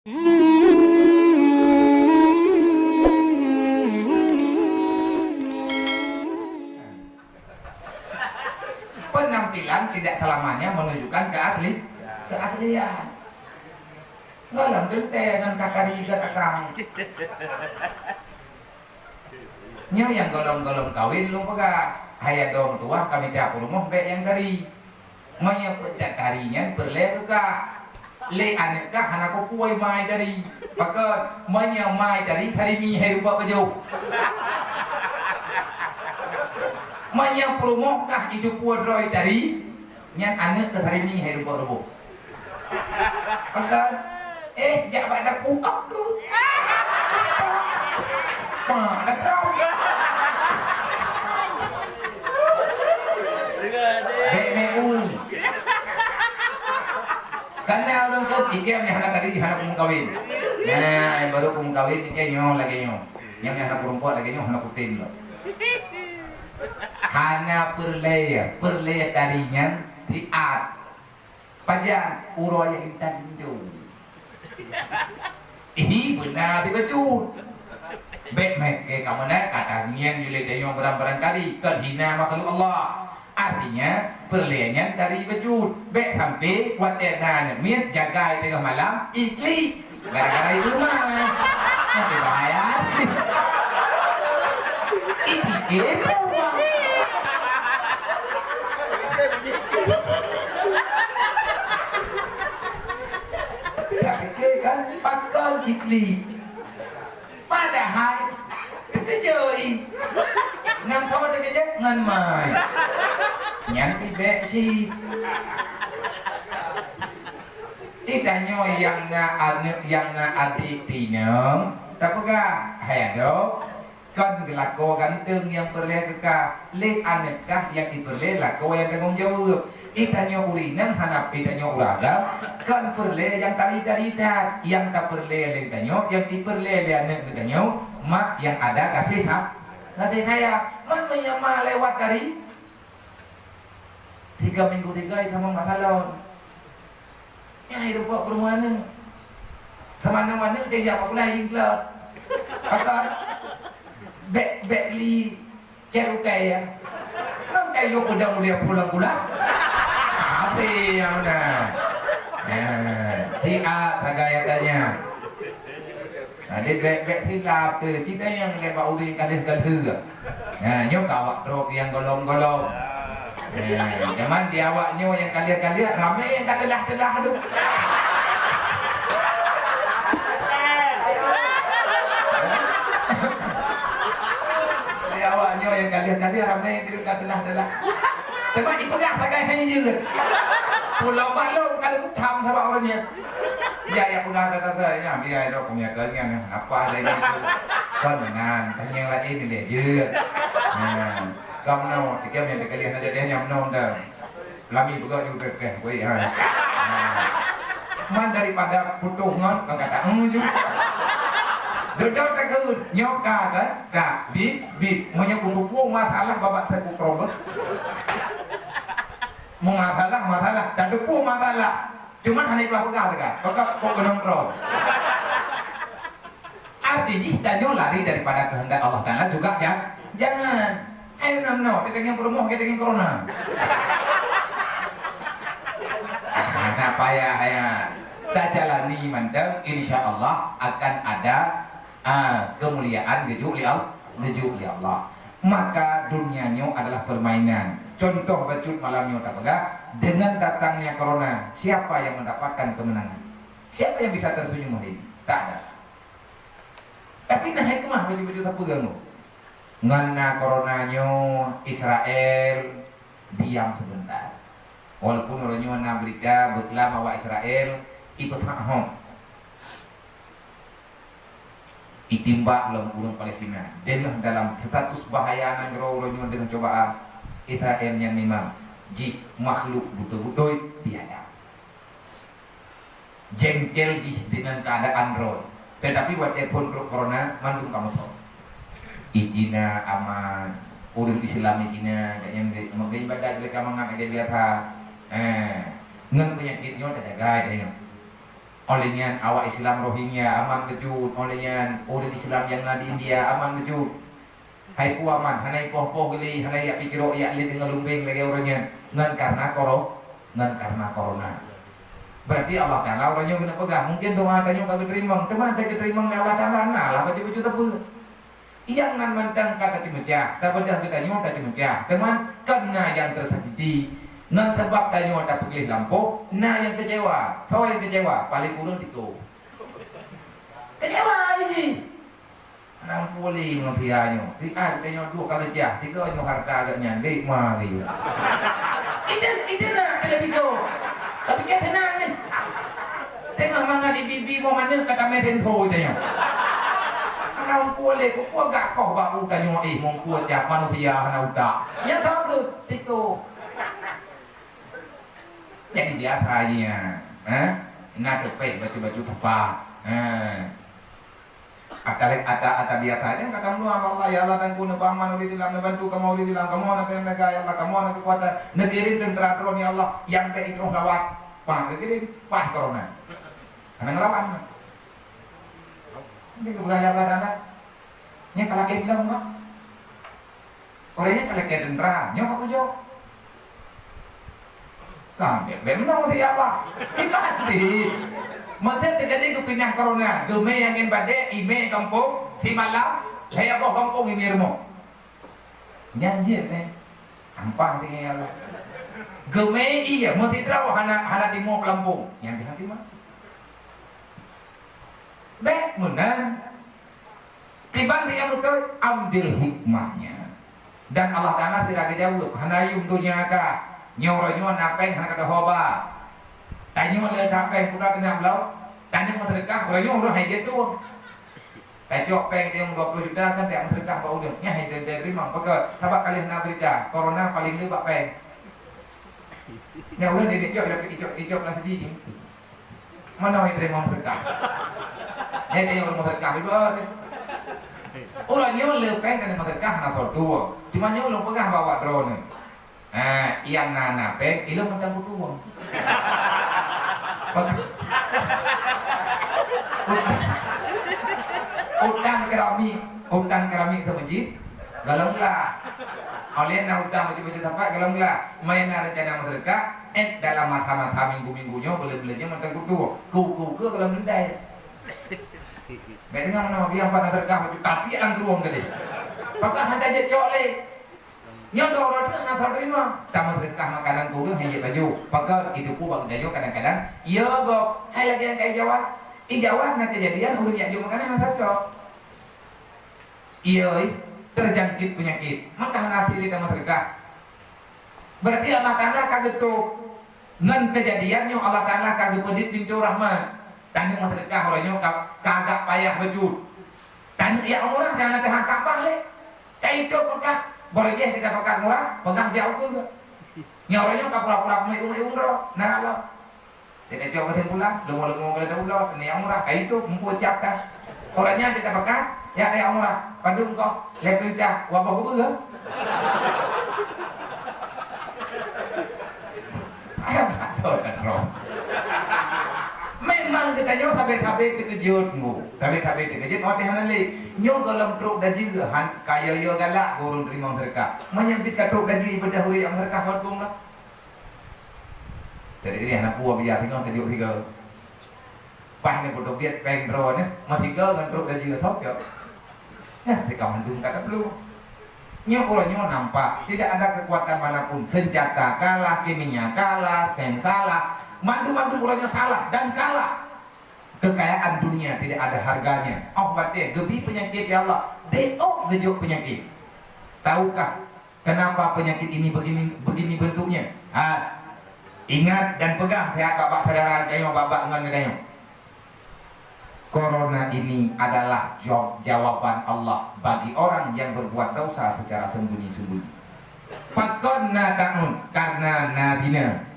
Penampilan tidak selamanya menunjukkan keaslian. Dalam dente dengan kata riga takang. Nya yang golong-golong kawin lu pega hayat dong tua kami tiap rumah be yang dari maya pecat harinya berle ka le anet ka hanako kuai mai dari pakai maya mai dari hari mi hari rupa baju maya promo kah hidup puadroi dari nya anet ke hari mi hari rupa rupa pakai jabat dak puak tu dak tahu karena orang tuh tiga yang anak tadi anak kumung kawin, nah baru kumung kawin tiga nyo lagi nyo, yang anak perempuan lagi nyo anak kutin lo. Hana perle tadinya tiat, pajang uroy yang tadi itu. Ini benar tiba cu. Bet mek kamu nak kata nian jule dayo berang-berang kali terhina makhluk Allah. Artinya perliannya dari wujud bek sampai watena miet jaga tengah malam ikli gara-gara itu mah nanti bahaya itu gitu tapi kan pakal ikli padahal terkejut ngan sama terkejut ngan mai nyanti bek sih ditanya yang adik tinang tapi kah hayado kan gelako ganteng yang perle kekah le anet kah yang diperle lako yang tanggung jawab ditanya urinan hanap ditanya uraga kan perle yang tali yang tak perle ditanya yang diperle anet ditanya mak yang ada kasih sah ngerti saya mana yang mah lewat dari 3 minggu 3 sama masalah ya hidup buat perumahan kemana-mana dia jawab lain lah akan bek li ceru kaya kan kayu udah mulai pulang hati yang mana dia tagaya tanya dia bek hilap tu kita yang lepas uri kalih-kalih nyok awak truk yang golong-golong zaman dia awaknya yang kalian ramai yang telah aduh dia awaknya yang kalian ramai yang telah teman dipegang pakai hanya juga pulau balong kalau tham sama orangnya ya yang pegang data-datanya biar dok punya tanya apa ada ini kan dengan tanya lain ini dia juga kamu no, tiga yang kalian aja dia nyam no dah, lami juga juga gue ya. Man daripada putus ngon, kau kata juga. Duduk terkejut, nyoka kan, kak, bit, mau yang putus pun masalah bapak saya putus mau masalah, tapi pun masalah. Cuma hanya itu aku kata, kau kenongkrong. Artinya kita lari daripada kehendak Allah Taala juga jangan. No, kita yang promo, kita yang corona. Apa ya, kita jalani mantap, insya Allah akan ada kemuliaan gejuk li Allah. Maka dunianya adalah permainan. Contoh becut malamnya tak pegang dengan datangnya corona, siapa yang mendapatkan kemenangan? Siapa yang bisa tersenyum hari ini? Tak ada. Tapi nah itu mah betul-betul tak pegang. Ngana coronanya Israel diam sebentar walaupun orangnya Amerika beklam awak Israel ikut hak ditimbak dalam Palestina dengan dalam status bahaya orangnya dengan cobaan Israel yang memang jik makhluk betul-betul tiada jengkel dengan keadaan roh tetapi buat telepon corona mandung kamu tahu Ijina aman, urut Islam ijina, yang mungkin ibadah mereka mengakai biasa, ngan penyakitnya terjaga, olehnya awak Islam Rohingya aman kejut, olehnya orang Islam yang di India aman kejut. Hai puaman, hanai poh-poh geli, hanai ya pikiro ya li dengan lumbing lagi orangnya ngan karena corona. Berarti Allah Taala orangnya kena pegang. Mungkin doa tanya kagak terima, teman tak terima Allah Taala nah lah baju-baju tepu. Yang nan mentang kata cimecah, tak bedah kita nyo tak cimecah. Teman karena yang tersakiti, ngan sebab tanya tak pilih lampu, nah yang kecewa, tahu yang kecewa, paling kurang itu. Kecewa ini. Nang puli mengapianyo, tiga tanya dua kali jah, tiga nyo harta agak nyandek mari. Itu nak kalau tiga, tapi kita tenang ni. Tengah mangga di bibi mau mana kata meten thoi tanya. Nang puli ko agak kau baru tanya mau kuat jah manusia hana uta. Yang tahu tu tiga. Jadi biasanya, nak kepek baju-baju tepat, Ada biasanya kata lu Allah ya Allah dan kuna paman uli dilam bantu kamu uli dilam kamu nak negara ya Allah kamu nak kekuatan negeri dan teratur ya Allah yang ke itu lawat pang negeri pah corona karena ngelawan ini kebukaan apa dana nya kalau kayak bilang enggak orangnya kalau kayak dendra nya kamu jauh kan memang dia apa ibadi Mata terjadi kepindah corona, dume yang ingin badai, ime kampung, si malam, saya bawa kampung ini rumah. Nyanyi ni, gampang tinggal. Geme iya, mesti tahu hana timo kampung, yang di hati mah. Baik menang, tiba-tiba yang betul ambil hikmahnya. Dan Allah Taala sudah kejauh, hana yung dunia ka, nyoronyo napeng hana kata hoba. Tanya oleh sampai kuda kena belau, tanya mau terdekat, orangnya udah haji tu. Kacok peng dia 20 juta kan tak terdekat bau dia, nya haji dari mang. Pakai sabak kali nak berita, corona paling dia bak peng. Nya udah dia cok lagi cok lah sedih. Mana haji mau terdekat? Nya dia orang mau terdekat itu. Orangnya lepeng kan mau terdekat nak tua. Cuma nya belum pegang bawa drone. Yang nana peng, ilu mentang butuh. Utang kerami ke masjid galanglah oleh nak utang masjid tempat galanglah main rencana mereka dalam mata-mata minggu-minggunya boleh-bolehnya mentang kutu ku ke dalam bendai bedanya mana dia apa terkah tapi ang ruang gede pakai handa je cole nyoto orang nak terima tamu berkah makanan kudu hanya baju pakai itu ku bang jayo kadang-kadang iya go hai lagi yang kayak Jawa nak kejadian udah jadi makanan nak cocok iya terjangkit penyakit maka nanti di tamu berkah berarti Allah Taala kaget tu ngan kejadiannya Allah Taala kaget pedit pintu rahmat tanya mau berkah orangnya kagak payah baju tanya ya orang jangan ada kapal le kayak itu berkah boleh dia tidak pakai murah, pegang jauh ke? Nyoranya kapura-pura meung roh, nah lo. Tidak jauh ke pulang, lumur-lumur ke dulu, ini yang murah, kayak itu membuat captas. Orangnya tidak pakai, ya yang murah, padung kok, lebih dah, wabah gue ke? Ayam atau kan roh. Memang kita nyo tabe-tabe terkejutmu, tabe-tabe terkejut, mau tihanan li. Nyo dalam truk gaji kaya yo galak gurun terima mereka menyempit ke truk gaji berdahulu yang mereka hortum lah jadi ini anak buah biar tinggal terjuk tiga pahnya bodoh biar peng drone masih ke dengan truk gaji top yo ya di kawan dung kata belum nyo kalau nyo nampak tidak ada kekuatan manapun senjata kalah kimia kalah sensalah mantu-mantu kalau nyo salah dan kalah kekayaan dunia tidak ada harganya. Oh berarti gebi penyakit ya Allah. Deok gejuk penyakit. Tahukah kenapa penyakit ini begini bentuknya? Ingat dan pegang saya bapak saudara kayo bapak dengan kayo. Corona ini adalah jawaban Allah bagi orang yang berbuat dosa secara sembunyi-sembunyi. Fakonna ta'un karena nadina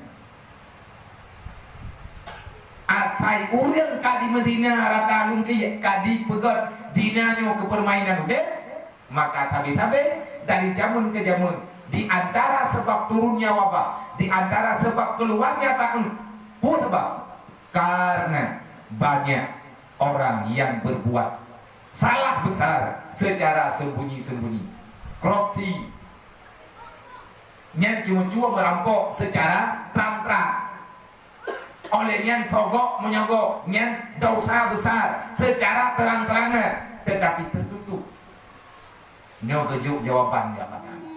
atai urang kadi Medina rata lungki kadi pegot dinanyo ke permainan udah maka tabe-tabe dari jamun ke jamun di antara sebab turunnya wabah di antara sebab keluarnya tahun pun sebab karena banyak orang yang berbuat salah besar secara sembunyi-sembunyi. Korupsi, nyen cuma-cuma merampok secara terang-terang. Oleh nyen sogok menyogok, nyen dosa besar secara terang-terangan, tetapi tertutup. Nyo kejuk jawaban jabatan.